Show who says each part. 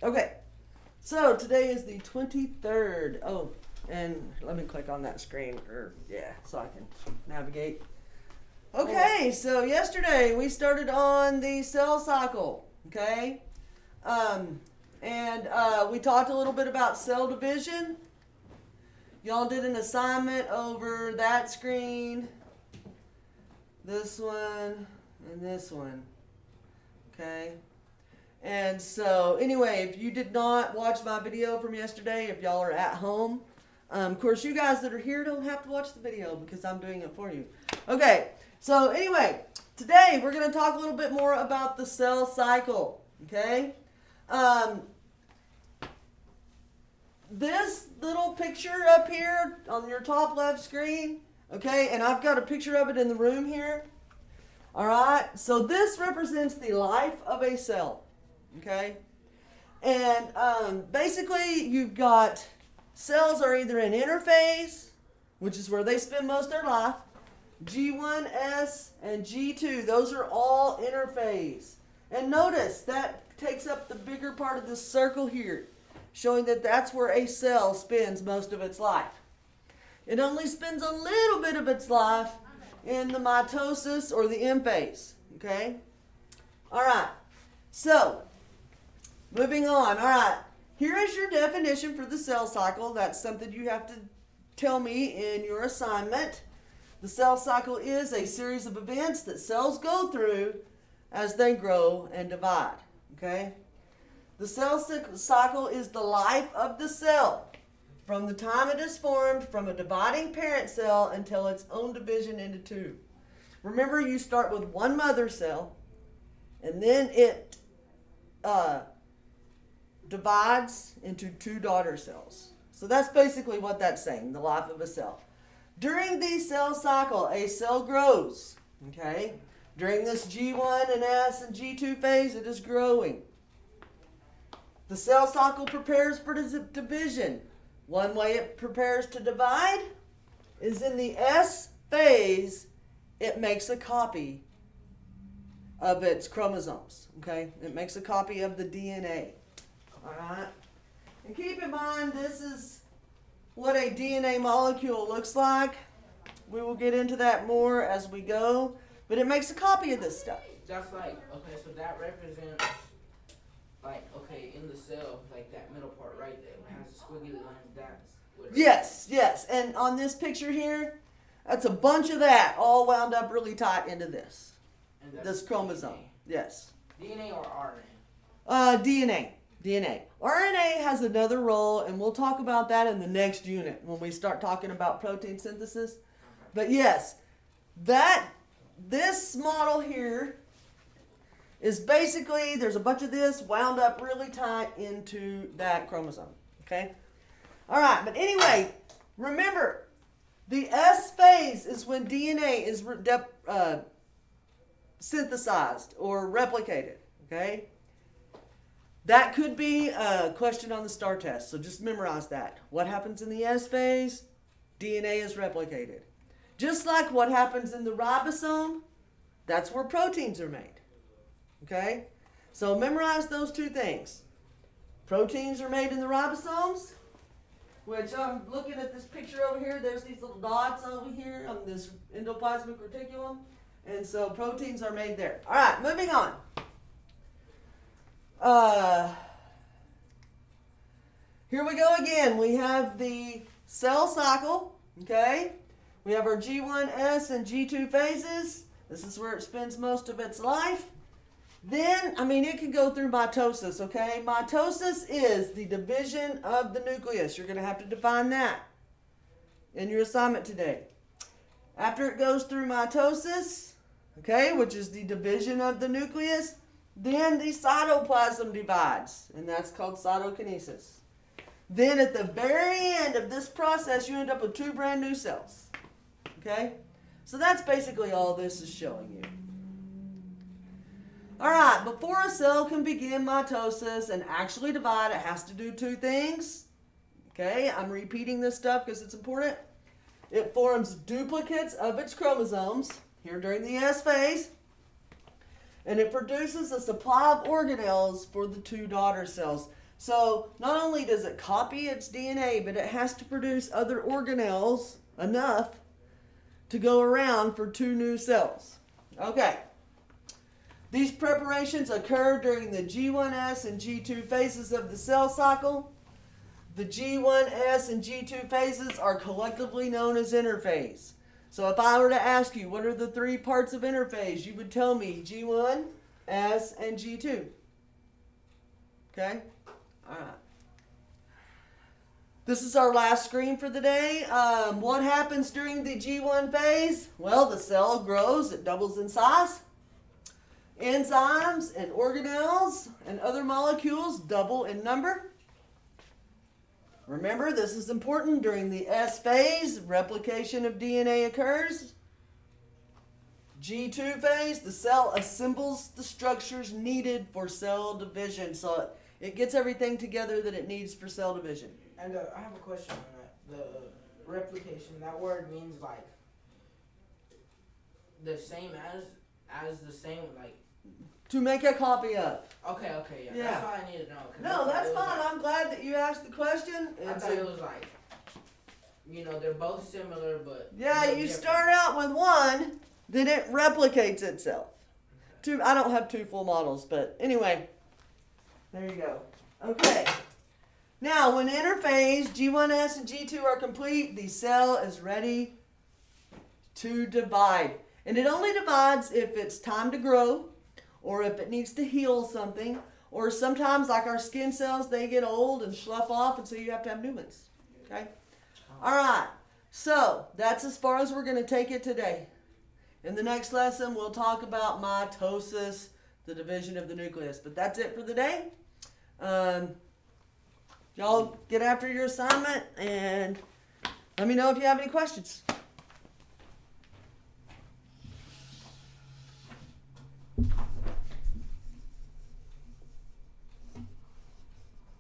Speaker 1: Okay, so today is the 23rd. Oh, and let me click on that screen, so I can navigate. Okay, so yesterday we started on the cell cycle, okay? We talked a little bit about cell division. Y'all did an assignment over that screen, this one, and this one, okay? And so, anyway, if you did not watch my video from yesterday, if y'all are at home, of course, you guys that are here don't have to watch the video because I'm doing it for you. Okay, so anyway, today we're going to talk a little bit more about the cell cycle, okay? This little picture up here on your top left screen, okay, and I've got a picture of it in the room here, all right? So this represents the life of a cell. Okay, and basically you've got cells are either in interphase, which is where they spend most of their life, G1, S, and G2. Those are all interphase. And notice that takes up the bigger part of this circle here, showing that that's where a cell spends most of its life. It only spends a little bit of its life in the mitosis or the M phase. Okay, all right, so moving on. All right. Here is your definition for the cell cycle. That's something you have to tell me in your assignment. The cell cycle is a series of events that cells go through as they grow and divide. Okay? The cell cycle is the life of the cell from the time it is formed from a dividing parent cell until its own division into two. Remember, you start with one mother cell, and then it divides into two daughter cells. So that's basically what that's saying, the life of a cell. During the cell cycle, a cell grows, okay? During this G1 and S and G2 phase, it is growing. The cell cycle prepares for division. One way it prepares to divide is in the S phase, it makes a copy of its chromosomes, okay? It makes a copy of the DNA. All right, and keep in mind this is what a DNA molecule looks like. We will get into that more as we go, but it makes a copy of this stuff.
Speaker 2: That's like, okay, so that represents, like, okay, in the cell, like that middle part right there, it has the squiggly lines, that's what it
Speaker 1: Yes, and on this picture here, that's a bunch of that all wound up really tight into this chromosome.
Speaker 2: DNA.
Speaker 1: Yes.
Speaker 2: DNA or RNA?
Speaker 1: DNA. RNA has another role, and we'll talk about that in the next unit when we start talking about protein synthesis. Okay. But yes, this model here is basically, there's a bunch of this wound up really tight into that chromosome. Okay? All right, but anyway, remember, the S phase is when DNA is synthesized or replicated. Okay? That could be a question on the STAR test, so just memorize that. What happens in the S phase? DNA is replicated. Just like what happens in the ribosome, that's where proteins are made. Okay? So memorize those two things. Proteins are made in the ribosomes, which I'm looking at this picture over here. There's these little dots over here on this endoplasmic reticulum. And so proteins are made there. All right, moving on. Here we go again. We have the cell cycle, okay? We have our G1, S, and G2 phases. This is where it spends most of its life. Then, it can go through mitosis, okay? Mitosis is the division of the nucleus. You're going to have to define that in your assignment today. After it goes through mitosis, okay, which is the division of the nucleus, then the cytoplasm divides, and that's called cytokinesis. Then at the very end of this process, you end up with two brand new cells. Okay? So that's basically all this is showing you. All right, before a cell can begin mitosis and actually divide, it has to do two things. Okay, I'm repeating this stuff because it's important. It forms duplicates of its chromosomes here during the S phase, and it produces a supply of organelles for the two daughter cells. So not only does it copy its DNA, but it has to produce other organelles enough to go around for 2 new cells. Okay. These preparations occur during the G1S and G2 phases of the cell cycle. The G1S and G2 phases are collectively known as interphase. So if I were to ask you, what are the 3 parts of interphase? You would tell me G1, S, and G2. Okay? All right. This is our last screen for the day. What happens during the G1 phase? Well, the cell grows, it doubles in size. Enzymes and organelles and other molecules double in number. Remember, this is important. During the S phase, replication of DNA occurs. G2 phase, the cell assembles the structures needed for cell division. So it gets everything together that it needs for cell division.
Speaker 2: And I have a question on that. The replication, that word means like the same as the same, like.
Speaker 1: To make a copy of.
Speaker 2: Okay, yeah. That's all I need to know.
Speaker 1: No, that's fine.
Speaker 2: Like,
Speaker 1: I'm glad that you asked the question.
Speaker 2: I thought it was like, they're both similar, but.
Speaker 1: Yeah, you start out with one, then it replicates itself. Okay. I don't have 2 full models, but anyway, there you go. Okay. Now, when interphase G1S and G2 are complete, the cell is ready to divide. And it only divides if it's time to grow, or if it needs to heal something, or sometimes, like our skin cells, they get old and slough off, and so you have to have new ones. Okay? All right. So, that's as far as we're going to take it today. In the next lesson, we'll talk about mitosis, the division of the nucleus. But that's it for the day. Y'all get after your assignment and let me know if you have any questions.